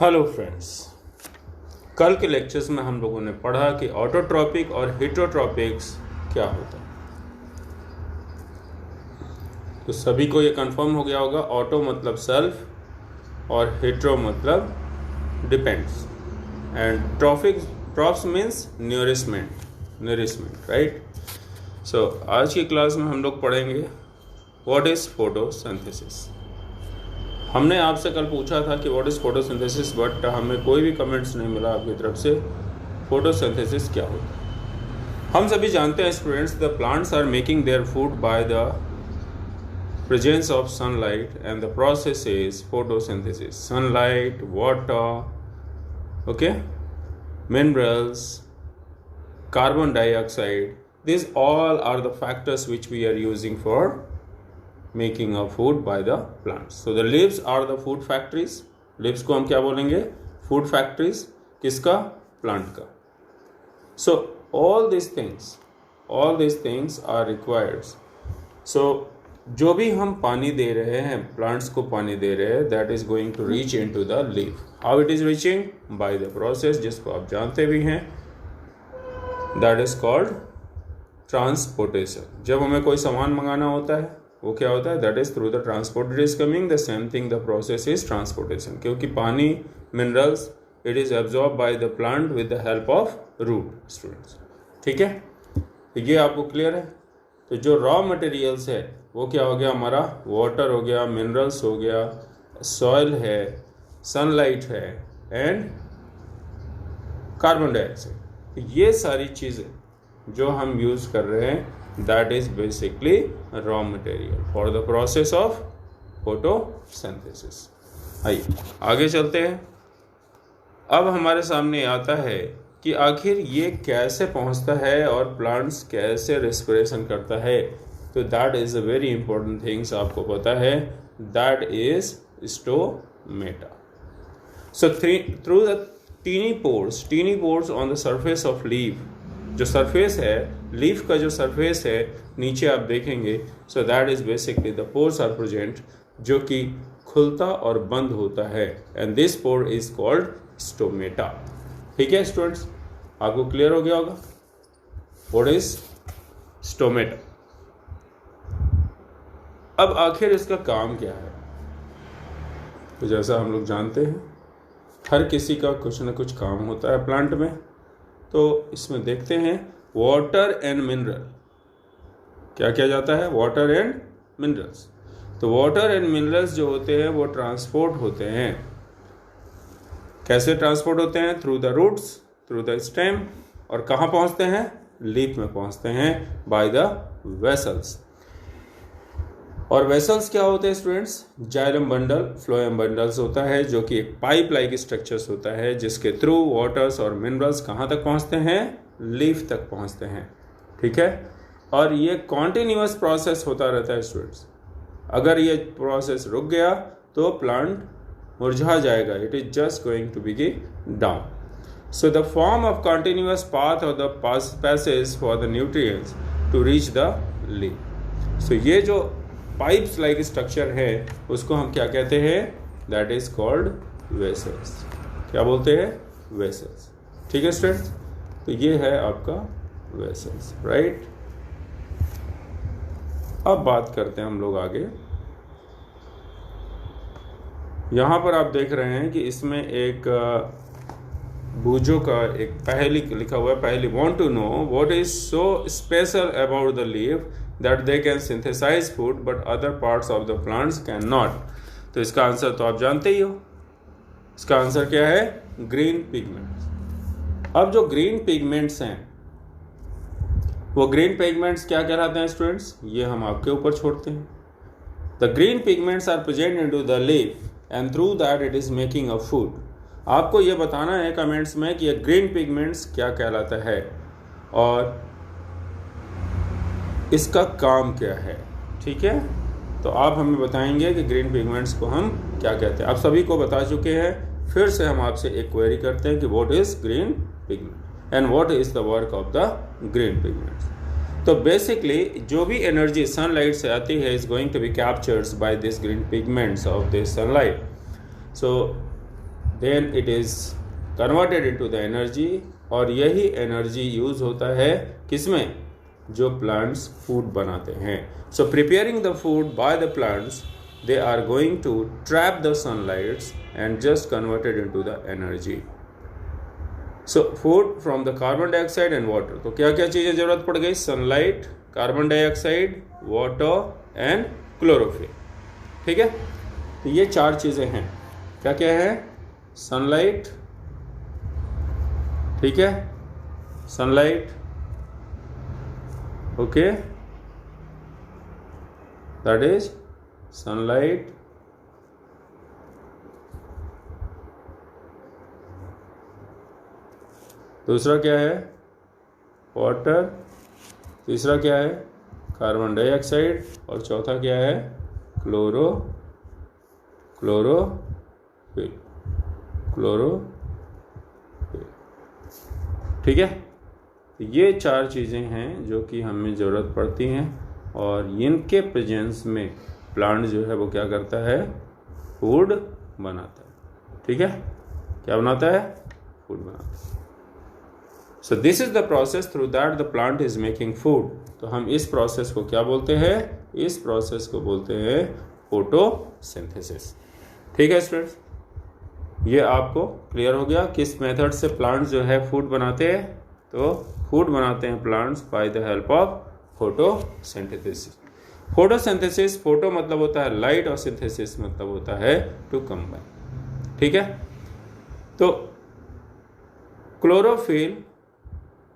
Hello friends, कल के lectures में हम लोगों ने पढ़ा कि ऑटोट्रॉपिक और हेटेरोट्रॉपिक्स क्या होता है। तो सभी को ये कंफर्म हो गया होगा, ऑटो मतलब सेल्फ और हेटेरो मतलब depends and trophs means nourishment, right. So आज की क्लास में हम लोग पढ़ेंगे व्हाट इज़ फोटोसिंथेसिस। हमने आपसे कल पूछा था कि व्हाट इज़ फोटोसिंथेसिस, बट हमें कोई भी कमेंट्स नहीं मिला आपकी तरफ से फोटोसिंथेसिस क्या होता है। हम सभी जानते हैं students, the plants are making their food by the presence of sunlight and the process is photosynthesis. Sunlight, water, okay, minerals, carbon dioxide, these all are the factors which we are using for making of food by the plants. So the leaves are the food factories. Leaves को हम क्या बोलेंगे? Food factories. किसका? Plant का. So all these things are required. So जो भी हम पानी दे रहे हैं, plants को पानी दे रहे हैं, that is going to reach into the leaf. How it is reaching? By the process जिसको आप जानते भी हैं, that is called transportation. जब हमें कोई सामान मंगाना होता है वो क्या होता है? That is through the transport it is coming. The same thing, the process is transportation. क्योंकि पानी, minerals, it is absorbed by the plant with the help of root, students. ठीक है, ये आपको क्लियर है। तो जो रॉ मटेरियल्स है वो क्या हो गया हमारा? वाटर हो गया, मिनरल्स हो गया, सॉइल है, सनलाइट है एंड कार्बन डाइऑक्साइड। ये सारी चीज़ें जो हम यूज़ कर रहे हैं, that is basically raw material for the process of photosynthesis. आइए आगे चलते हैं। अब हमारे सामने आता है कि आखिर ये कैसे पहुंचता है और प्लांट्स कैसे रेस्पिरेशन करता है। तो that is a very important things, आपको पता है, that is stomata. So through the tiny pores on the surface of leaf, जो सरफेस है लीफ का, जो सरफेस है नीचे आप देखेंगे, so that is basically the pores are present, जो कि खुलता और बंद होता है, and this pore is called stomata. ठीक है स्टूडेंट्स, आपको क्लियर हो गया होगा व्हाट इज स्टोमेटा। अब आखिर इसका काम क्या है? तो जैसा हम लोग जानते हैं, हर किसी का कुछ ना कुछ काम होता है प्लांट में। तो इसमें देखते हैं वाटर एंड मिनरल, क्या किया जाता है? Water and minerals. तो वाटर एंड मिनरल्स जो होते हैं वो ट्रांसपोर्ट होते हैं। कैसे ट्रांसपोर्ट होते हैं? Through the roots, through the stem, और कहाँ पहुँचते हैं? लीफ में पहुँचते हैं बाय द वेसल्स। और वेसल्स क्या होते हैं students? Xylem bundle, phloem bundles होता है, जो कि एक पाइप लाइक स्ट्रक्चर्स होता है, जिसके थ्रू वाटर्स और मिनरल्स कहाँ तक पहुँचते हैं? लीफ तक पहुँचते हैं। ठीक है, और ये कॉन्टिन्यूअस प्रोसेस होता रहता है स्टूडेंट्स। अगर ये प्रोसेस रुक गया तो प्लांट मुरझा जाएगा, it is just going to be down. So the form of continuous path of the passage for the nutrients to reach the leaf. So ये जो पाइप्स लाइक स्ट्रक्चर है उसको हम क्या कहते हैं? That is called vessels. क्या बोलते हैं? वेसल्स। ठीक है स्टूडेंट्स, तो ये है आपका वेसल्स, राइट। अब बात करते हैं हम लोग आगे। यहाँ पर आप देख रहे हैं कि इसमें एक बूजो का एक पहेली लिखा हुआ है। पहेली, want to know what is so special about the leaf that they can synthesize food but other parts of the plants cannot। तो इसका आंसर तो आप जानते ही हो। इसका आंसर क्या है? Green pigments. अब जो ग्रीन पिगमेंट्स हैं वो ग्रीन पिगमेंट्स क्या कहलाते हैं स्टूडेंट्स? ये हम आपके ऊपर छोड़ते हैं। The green pigments are present into the leaf and through that it is making a food. आपको ये बताना है कमेंट्स में कि ये ग्रीन पिगमेंट्स क्या कहलाता है और इसका काम क्या है। ठीक है, तो आप हमें बताएंगे कि ग्रीन पिगमेंट्स को हम क्या कहते हैं। आप सभी को बता चुके हैं, फिर से हम आपसे एक क्वेरी करते हैं कि what is green pigment and what is the work of the green pigments. तो बेसिकली जो भी एनर्जी सनलाइट से आती है is going to be captured by this green pigments of this sunlight. So then it is converted into the energy, और यही energy use होता है किसमें, जो प्लांट्स फूड बनाते हैं. So preparing the food by the plants, they are going to trap the sunlights and just convert it into the energy. So food from the carbon dioxide and water. तो क्या क्या चीज़ें ज़रूरत पड़ गई, sunlight, carbon dioxide, water and chlorophyll. ठीक है, तो ये 4 चीज़ें हैं. क्या क्या है, सनलाइट, ठीक है, sunlight, okay, that is sunlight, दूसरा क्या है, वाटर, तीसरा क्या है, कार्बन डाइऑक्साइड, और चौथा क्या है, क्लोरोफिल. ठीक है, ये 4 चीज़ें हैं जो कि हमें ज़रूरत पड़ती हैं, और इनके प्रेजेंस में प्लांट जो है वो क्या करता है, फूड बनाता है. ठीक है, क्या बनाता है, फूड बनाता है. So this is the process through that the plant is making food. तो हम इस प्रोसेस को क्या बोलते हैं, इस प्रोसेस को बोलते हैं फोटोसिंथेसिस. ठीक है स्टूडेंट्स, ये आपको क्लियर हो गया किस मेथड से प्लांट्स जो है फूड बनाते हैं. तो फूड बनाते हैं plants by the help of photosynthesis. Photosynthesis, photo मतलब होता है लाइट, और सिंथेसिस मतलब होता है टू कंबाइन. ठीक है, तो क्लोरोफिल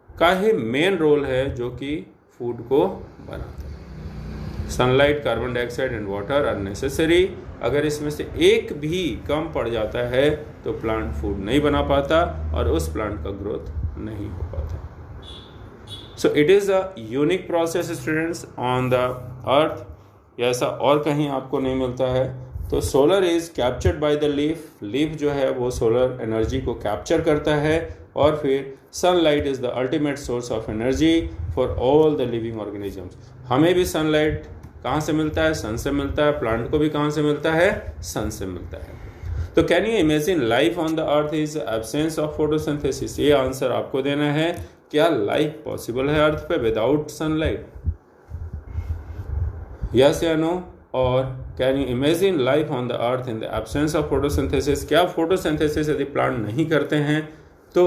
का ही मेन रोल है जो कि फूड को बनाता है. Sunlight, carbon dioxide and water are necessary. अगर इसमें से एक भी कम पड़ जाता है तो प्लांट फूड नहीं बना पाता और उस प्लांट का ग्रोथ नहीं हो पाता. So it is a unique process students on the earth. ऐसा और कहीं आपको नहीं मिलता है. तो solar is captured by the leaf. Leaf जो है वो सोलर एनर्जी को कैप्चर करता है, और फिर sunlight is the ultimate source of energy for all the living organisms. हमें भी सनलाइट कहाँ से मिलता है, सन से मिलता है. प्लांट को भी कहाँ से मिलता है, सन से मिलता है. तो can you imagine life on the earth is absence of photosynthesis. ये आंसर आपको देना है. क्या लाइफ पॉसिबल है अर्थ पे विदाउट सनलाइट, यस या नो. और can you imagine life on the earth in the absence of photosynthesis. क्या फोटोसिंथेसिस यदि प्लांट नहीं करते हैं तो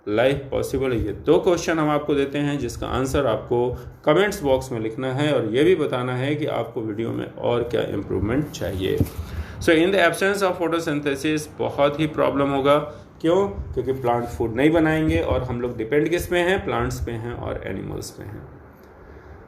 लाइफ पॉसिबल है. ये 2 क्वेश्चन हम आपको देते हैं जिसका आंसर आपको कमेंट्स बॉक्स में लिखना है, और ये भी बताना है कि आपको वीडियो में और क्या इम्प्रूवमेंट चाहिए. So in the absence of photosynthesis बहुत ही प्रॉब्लम होगा. क्यों, क्योंकि प्लांट फूड नहीं बनाएंगे, और हम लोग डिपेंड किस पे हैं, प्लांट्स पे हैं और एनिमल्स पे हैं.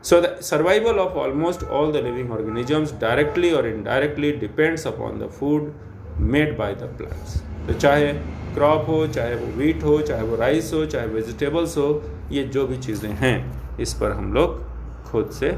So the survival of almost all the living organisms directly और indirectly depends upon the food made by the plants. तो चाहे क्रॉप हो, चाहे वो व्हीट हो, चाहे वो राइस हो, चाहे वेजिटेबल्स हो, ये जो भी चीज़ें हैं इस पर हम लोग खुद से